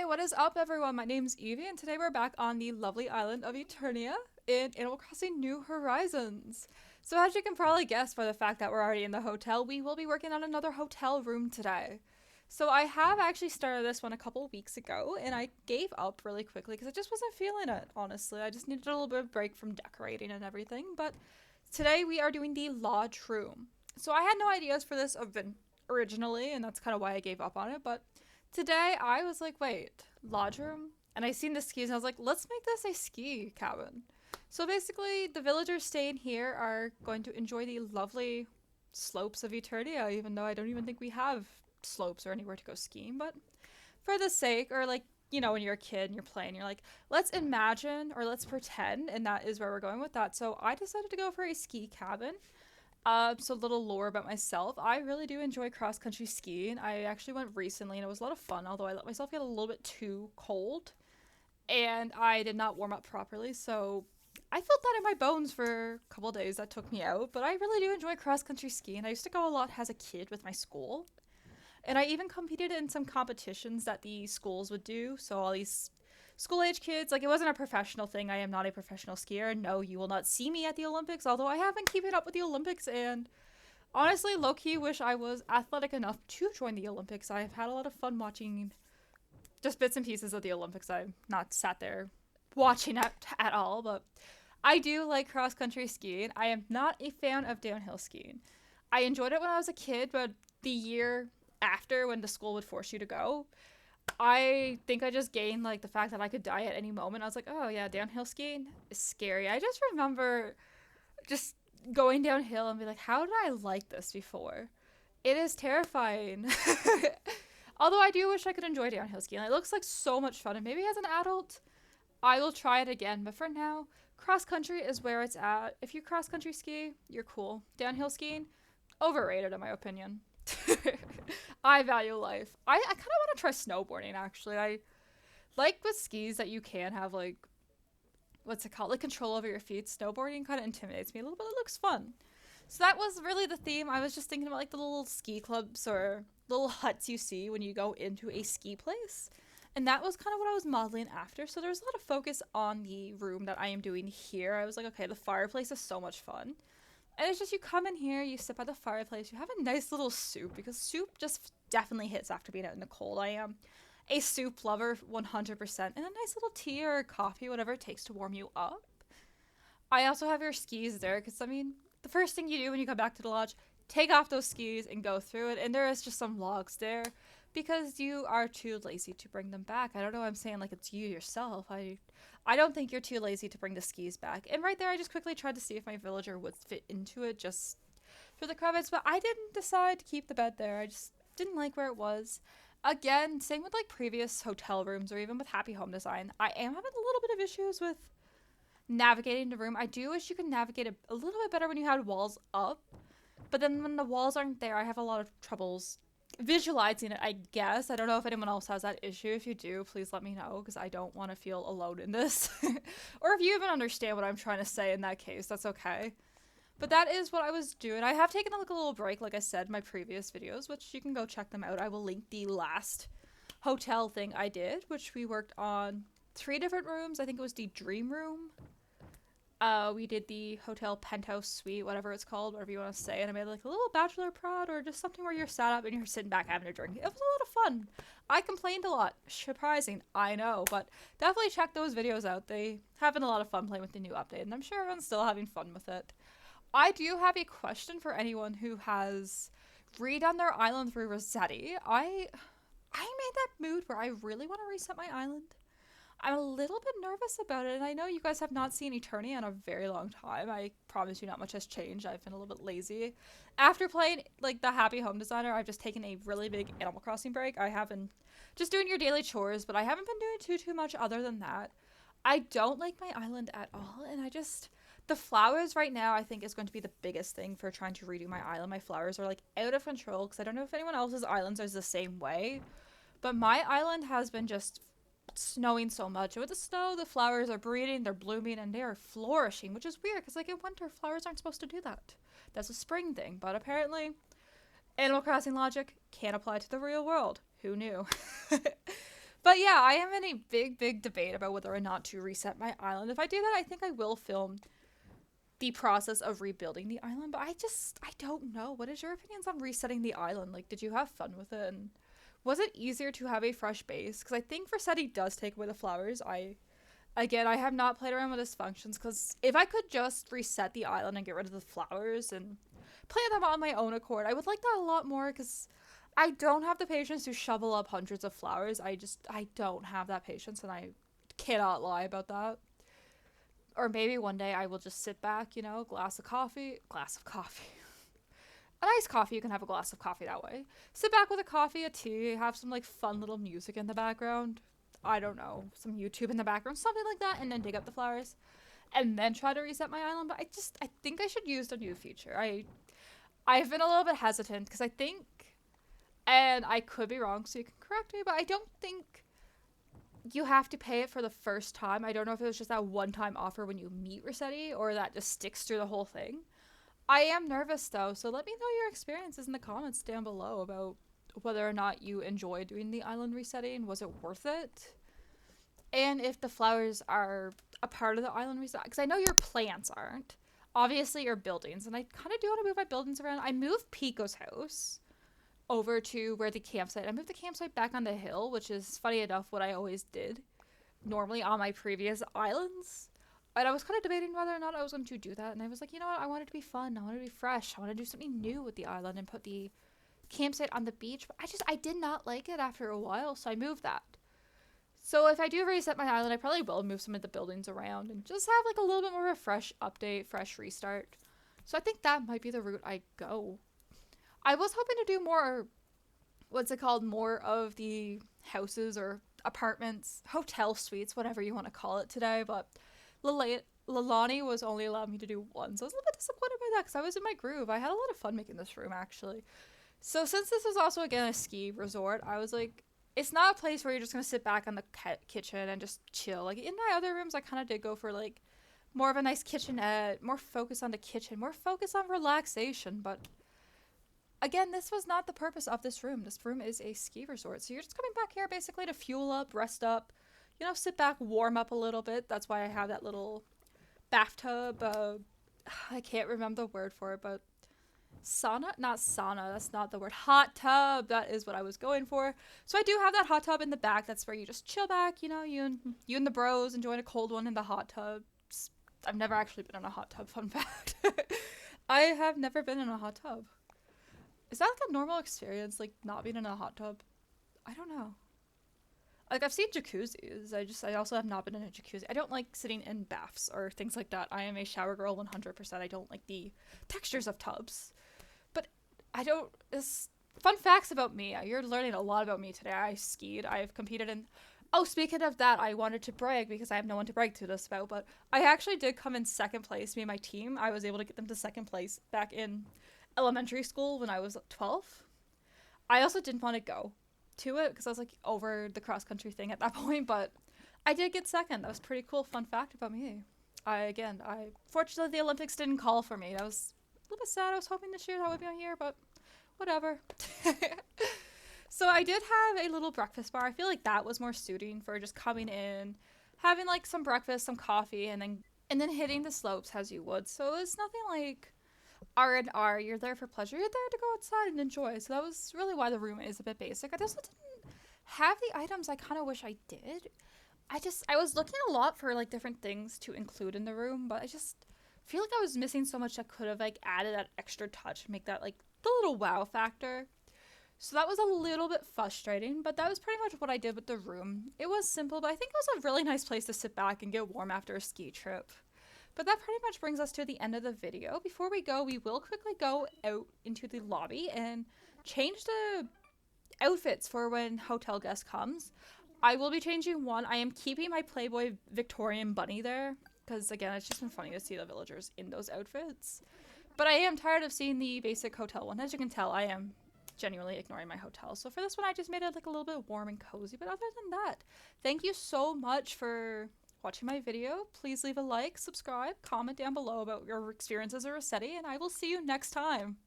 what is up everyone? My name's Evie and today we're back on the lovely island of Eternia in Animal Crossing New Horizons. So as you can probably guess by the fact that we're already in the hotel, we will be working on another hotel room today. So I have actually started this one a couple weeks ago and I gave up really quickly because I just wasn't feeling it, honestly. I just needed a little bit of break from decorating and everything, but today we are doing the lodge room. So I had no ideas for this event originally and that's kind of why I gave up on it, but today I was like, wait, lodge room? And I seen the skis and I was like, let's make this a ski cabin. So basically, the villagers staying here are going to enjoy the lovely slopes of Eternia, even though I don't even think we have slopes or anywhere to go skiing. But for the sake, or like, when you're a kid and you're playing, you're like, let's imagine or let's pretend, and that is where we're going with that. So I decided to go for a ski cabin. So a little lore about myself. I really do enjoy cross-country skiing. I actually went recently and it was a lot of fun, although I let myself get a little bit too cold and I did not warm up properly, so I felt that in my bones for a couple days. That took me out, but I really do enjoy cross-country skiing. I used to go a lot as a kid with my school, and I even competed in some competitions that the schools would do, so all these school age kids, like, it wasn't a professional thing. I am not a professional skier. No, you will not see me at the Olympics, although I have been keeping up with the Olympics and honestly low-key wish I was athletic enough to join the Olympics. I've had a lot of fun watching just bits and pieces of the Olympics. I've not sat there watching at all, but I do like cross-country skiing. I am not a fan of downhill skiing. I enjoyed it when I was a kid, but the year after, when the school would force you to go, I think I just gained like the fact that I could die at any moment. I was like, oh yeah, downhill skiing is scary. I just remember just going downhill and be like, how did I like this before? It is terrifying. Although I do wish I could enjoy downhill skiing. It looks like so much fun, and maybe as an adult, I will try it again. But for now, cross country is where it's at. If you cross country ski, you're cool. Downhill skiing, overrated in my opinion. I value life. I kind of want to try snowboarding actually. I like with skis that you can have like, what's it called? Like control over your feet. Snowboarding kind of intimidates me a little bit. It looks fun. So that was really the theme. I was just thinking about like the little ski clubs or little huts you see when you go into a ski place. And that was kind of what I was modeling after. So there was a lot of focus on the room that I am doing here. I was like, okay, the fireplace is so much fun. And it's just you come in here, you sit by the fireplace, you have a nice little soup because soup just definitely hits after being out in the cold. I am a soup lover 100%. And a nice little tea or coffee, whatever it takes to warm you up. I also have your skis there because, I mean, the first thing you do when you come back to the lodge, take off those skis and go through it. And there is just some logs there because you are too lazy to bring them back. I don't know, I'm saying like it's you yourself. I don't think you're too lazy to bring the skis back. And right there, I just quickly tried to see if my villager would fit into it just for the crevice, but I didn't decide to keep the bed there. I just didn't like where it was. Again, same with like previous hotel rooms or even with Happy Home Design. I am having a little bit of issues with navigating the room. I do wish you could navigate a little bit better when you had walls up, but then when the walls aren't there, I have a lot of troubles visualizing it, I guess. I don't know if anyone else has that issue. If you do, please let me know because I don't want to feel alone in this. Or if you even understand what I'm trying to say in that case, that's okay. But that is what I was doing. I have taken a little break, like I said in my previous videos, which you can go check them out. I will link the last hotel thing I did, which we worked on 3 different rooms. I think it was the dream room. We did the hotel penthouse suite, whatever it's called, whatever you want to say, and I made like a little bachelor prod or just something where you're sat up and you're sitting back having a drink. It was a lot of fun. I complained a lot. Surprising, I know, but definitely check those videos out. They having a lot of fun playing with the new update, and I'm sure everyone's still having fun with it. I do have a question for anyone who has redone their island through Rossetti. I made that mood where I really want to reset my island. I'm a little bit nervous about it, and I know you guys have not seen Eternia in a very long time. I promise you not much has changed. I've been a little bit lazy. After playing, like, the Happy Home Designer, I've just taken a really big Animal Crossing break. I haven't, just doing your daily chores, but I haven't been doing too much other than that. I don't like my island at all, and the flowers right now, I think, is going to be the biggest thing for trying to redo my island. My flowers are, like, out of control, because I don't know if anyone else's islands are the same way, but my island has been just snowing so much. With the snow, the flowers are breeding, they're blooming, and they are flourishing, which is weird because like in winter, flowers aren't supposed to do that. That's a spring thing, but apparently Animal Crossing logic can't apply to the real world. Who knew? But yeah, I am in a big debate about whether or not to reset my island. If I do that, I think I will film the process of rebuilding the island, but I don't know. What is your opinions on resetting the island? Like, did you have fun with it? And was it easier to have a fresh base? Because I think resetting does take away the flowers. Again, I have not played around with its functions, because if I could just reset the island and get rid of the flowers and play them on my own accord, I would like that a lot more, because I don't have the patience to shovel up hundreds of flowers. I don't have that patience, and I cannot lie about that. Or maybe one day I will just sit back, glass of coffee, a nice coffee. You can have a glass of coffee that way. Sit back with a coffee, a tea, have some like fun little music in the background. I don't know, some YouTube in the background, something like that, and then dig up the flowers, and then try to reset my island. But I think I should use the new feature. I've been a little bit hesitant, because I think, and I could be wrong, so you can correct me, but I don't think you have to pay it for the first time. I don't know if it was just that one-time offer when you meet Rossetti, or that just sticks through the whole thing. I am nervous though, so let me know your experiences in the comments down below about whether or not you enjoy doing the island resetting. Was it worth it? And if the flowers are a part of the island reset, because I know your plants aren't. Obviously your buildings, and I kind of do want to move my buildings around. I moved Pico's house over to where the campsite. I moved the campsite back on the hill, which is funny enough what I always did normally on my previous islands. And I was kind of debating whether or not I was going to do that. And I was like, you know what? I want it to be fun. I want it to be fresh. I want to do something new with the island and put the campsite on the beach. But I did not like it after a while, so I moved that. So if I do reset my island, I probably will move some of the buildings around and just have like a little bit more of a fresh update, fresh restart. So I think that might be the route I go. I was hoping to do more, more of the houses or apartments, hotel suites, whatever you want to call it today, but Lalani was only allowed me to do one, so I was a little bit disappointed by that, because I was in my groove. I had a lot of fun making this room, actually. So since this is also, again, a ski resort, I was like, it's not a place where you're just going to sit back on the kitchen and just chill. Like, in my other rooms, I kind of did go for, like, more of a nice kitchenette, more focus on the kitchen, more focus on relaxation, but again, this was not the purpose of this room. This room is a ski resort. So you're just coming back here basically to fuel up, rest up, sit back, warm up a little bit. That's why I have that little bathtub. I can't remember the word for it, but sauna? Not sauna. That's not the word. Hot tub. That is what I was going for. So I do have that hot tub in the back. That's where you just chill back, you and the bros enjoying a cold one in the hot tub. I've never actually been in a hot tub, fun fact. I have never been in a hot tub. Is that like a normal experience, like not being in a hot tub? I don't know. Like, I've seen jacuzzis. I also have not been in a jacuzzi. I don't like sitting in baths or things like that. I am a shower girl 100%. I don't like the textures of tubs. But fun facts about me. You're learning a lot about me today. I skied. I've competed in... Oh, speaking of that, I wanted to brag because I have no one to brag to this about, but I actually did come in second place. Me and my team, I was able to get them to second place back in elementary school when I was 12. I also didn't want to go to it because I was like over the cross country thing at that point, but I did get second. That was pretty cool. Fun fact about me. Fortunately the Olympics didn't call for me. That was a little bit sad. I was hoping this year that would be on here, but whatever. So I did have a little breakfast bar. I feel like that was more suiting for just coming in, having like some breakfast, some coffee, and then hitting the slopes as you would. So it's nothing like R&R. You're there for pleasure. You're there to go outside and enjoy. So that was really why the room is a bit basic. I also didn't have the items I kind of wish I did. I was looking a lot for like different things to include in the room, but I just feel like I was missing so much that could have like added that extra touch and make that like the little wow factor. So that was a little bit frustrating, but that was pretty much what I did with the room. It was simple, but I think it was a really nice place to sit back and get warm after a ski trip. But that pretty much brings us to the end of the video. Before we go, we will quickly go out into the lobby and change the outfits for when hotel guest comes. I will be changing one. I am keeping my Playboy Victorian bunny there, because again, it's just been funny to see the villagers in those outfits. But I am tired of seeing the basic hotel one. As you can tell, I am genuinely ignoring my hotel. So for this one, I just made it like a little bit warm and cozy. But other than that, thank you so much for watching my video. Please leave a like, subscribe, comment down below about your experience as a Rossetti, and I will see you next time.